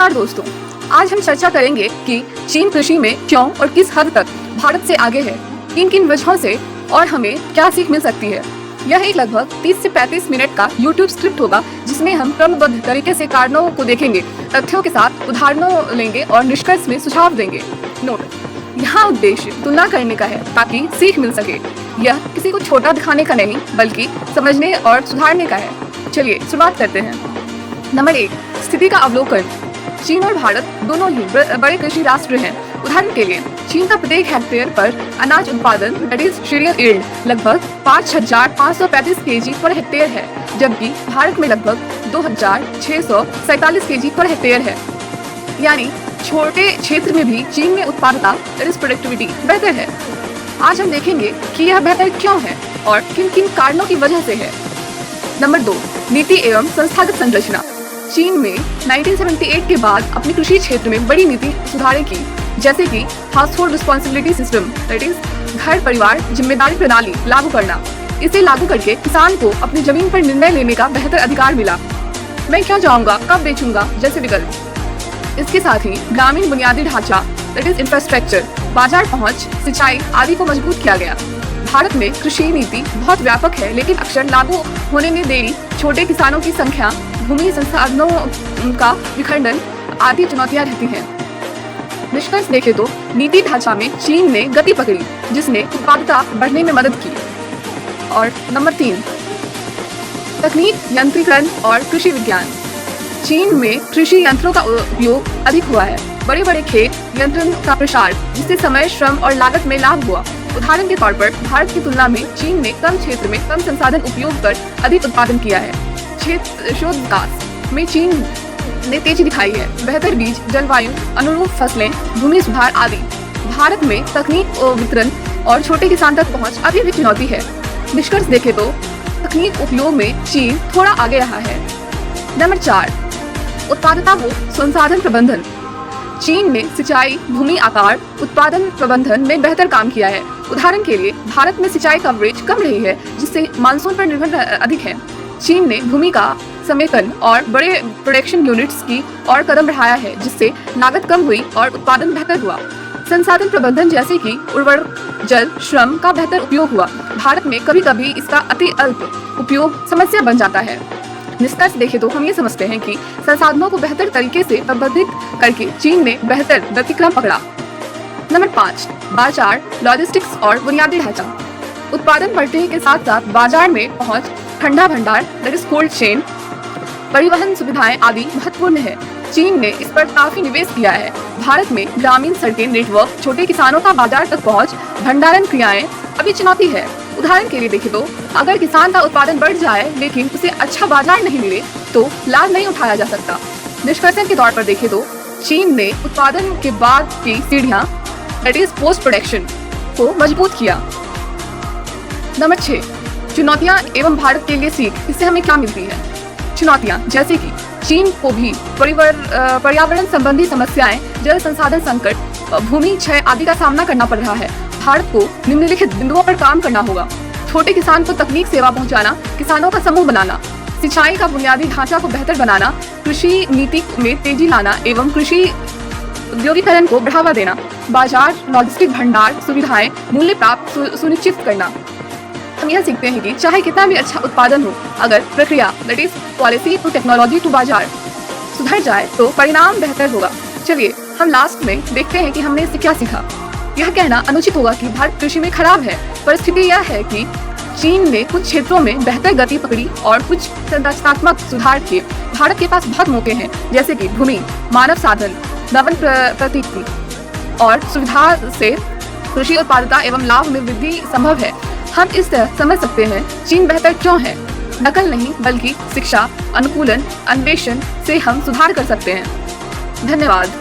नमस्कार दोस्तों, आज हम चर्चा करेंगे कि चीन कृषि में क्यों और किस हद तक भारत से आगे है, किन किन वजहों से और हमें क्या सीख मिल सकती है। यह एक लगभग 30 से 35 मिनट का YouTube स्क्रिप्ट होगा जिसमें हम क्रमबद्ध तरीके से कारणों को देखेंगे, तथ्यों के साथ उदाहरणों लेंगे और निष्कर्ष में सुझाव देंगे। नोट, यहाँ उद्देश्य तुलना करने का है ताकि सीख मिल सके। यह किसी को छोटा दिखाने का नहीं बल्कि समझने और सुधारने का है। चलिए शुरुआत करते हैं। नंबर 1, स्थिति का अवलोकन। चीन और भारत दोनों ही बड़े कृषि राष्ट्र हैं। उदाहरण के लिए चीन का प्रत्येक हेक्टेयर पर अनाज उत्पादन सीरियल यील्ड लगभग 5,535 kg पर हेक्टेयर है, जबकि भारत में लगभग 2,647 kg पर हेक्टेयर है। यानी छोटे क्षेत्र में भी चीन में उत्पादकता प्रोडक्टिविटी बेहतर है। आज हम देखेंगे कि यह बेहतर क्यों है और किन किन कारणों की वजह से है। नंबर 2, नीति एवं संस्थागत संरचना। चीन में 1978 के बाद अपने कृषि क्षेत्र में बड़ी नीति सुधारें की, जैसे कि household responsibility system that is घर परिवार जिम्मेदारी प्रणाली लागू करना। इसे लागू करके किसान को अपनी जमीन पर निर्णय लेने का बेहतर अधिकार मिला। मैं क्यों जाऊंगा, कब बेचूंगा जैसे विकल्प। इसके साथ ही ग्रामीण बुनियादी ढांचा दैट इज इंफ्रास्ट्रक्चर, बाजार पहुंच, सिंचाई आदि को मजबूत किया गया। भारत में कृषि नीति बहुत व्यापक है, लेकिन अक्सर लागू होने में देरी, छोटे किसानों की संख्या, भूमि संसाधनों का विखंडन आदि चुनौतियां रहती हैं। निष्कर्ष देखें तो नीति ढांचा में चीन ने गति पकड़ी, जिसने उत्पादकता बढ़ने में मदद की। और नंबर 3, तकनीक, यंत्रीकरण और कृषि विज्ञान। चीन में कृषि यंत्रों का उपयोग अधिक हुआ है। बड़े बड़े खेत यंत्रों का प्रसार, जिससे समय, श्रम और लागत में लाभ हुआ। उदाहरण के तौर पर भारत की तुलना में चीन ने कम क्षेत्र में कम संसाधन उपयोग कर अधिक उत्पादन किया है। क्षेत्र शोध विकास में चीन ने तेजी दिखाई है। बेहतर बीज, जलवायु अनुरूप फसलें, भूमि सुधार आदि। भारत में तकनीक वितरण और छोटे किसान तक पहुंच अभी भी चुनौती है। निष्कर्ष देखें तो तकनीक उपयोग में चीन थोड़ा आगे रहा है। नंबर 4, उत्पादकता व संसाधन प्रबंधन। चीन ने सिंचाई, भूमि आकार, उत्पादन प्रबंधन में बेहतर काम किया है। उदाहरण के लिए भारत में सिंचाई कवरेज कम रही है, जिससे मानसून पर निर्भर अधिक है। चीन ने भूमि का समेकन और बड़े प्रोडक्शन यूनिट्स की और कदम बढ़ाया है, जिससे लागत कम हुई और उत्पादन बेहतर हुआ। संसाधन प्रबंधन जैसे कि उर्वरक, जल, श्रम का बेहतर उपयोग हुआ। भारत में कभी कभी इसका अति अल्प उपयोग समस्या बन जाता है। निष्कर्ष देखें तो हम ये समझते हैं कि संसाधनों को बेहतर तरीके से प्रबंधित करके चीन ने बेहतर गतिक्रम पकड़ा। नंबर 5, बाजार, लॉजिस्टिक्स और बुनियादी ढांचा। उत्पादन बढ़ने के साथ साथ बाजार में पहुंच, ठंडा भंडार दैट इज कोल्ड चेन, परिवहन सुविधाएं आदि महत्वपूर्ण है। चीन ने इस पर काफी निवेश किया है। भारत में ग्रामीण सड़कें नेटवर्क, छोटे किसानों का बाजार तक पहुंच, भंडारण क्रियाएं अभी चुनौती है। उदाहरण के लिए देखें तो अगर किसान का उत्पादन बढ़ जाए लेकिन उसे अच्छा बाजार नहीं मिले तो लाभ नहीं उठाया जा सकता। निष्कर्षण के तौर पर देखें तो चीन ने उत्पादन के बाद की सीढ़ियां दैट इज पोस्ट प्रोडक्शन को मजबूत किया। नंबर 6, चुनौतियां एवं भारत के लिए सीख। इससे हमें क्या मिलती है? चुनौतियां जैसे कि चीन को भी पर्यावरण संबंधी समस्याएं, जल संसाधन संकट, भूमि क्षय आदि का सामना करना पड़ रहा है। भारत को निम्नलिखित बिंदुओं पर काम करना होगा: छोटे किसान को तकनीक सेवा पहुंचाना, किसानों का समूह बनाना, सिंचाई का बुनियादी ढांचा को बेहतर बनाना, कृषि नीति में तेजी लाना एवं कृषि उद्योगीकरण को बढ़ावा देना, बाजार, लॉजिस्टिक, भंडार सुविधाएं, मूल्य प्राप्त सुनिश्चित करना। हम यह सीखते हैं कि चाहे कितना भी अच्छा उत्पादन हो, अगर प्रक्रिया that is policy to technology to बाजार सुधर जाए तो परिणाम बेहतर होगा। चलिए हम लास्ट में देखते हैं कि हमने इससे क्या सीखा। यह कहना अनुचित होगा कि भारत कृषि में खराब है। परिस्थिति यह है कि चीन ने कुछ क्षेत्रों में बेहतर गति पकड़ी और कुछ संरचनात्मक सुधार किए। भारत के पास बहुत मौके हैं, जैसे कि भूमि, मानव साधन, नवन प्रतीति और सुविधा से कृषि उत्पादकता एवं लाभ में वृद्धि संभव है। हम इस तरह समझ सकते हैं चीन बेहतर क्यों है। नकल नहीं बल्कि शिक्षा, अनुकूलन, अन्वेषण से हम सुधार कर सकते हैं। धन्यवाद।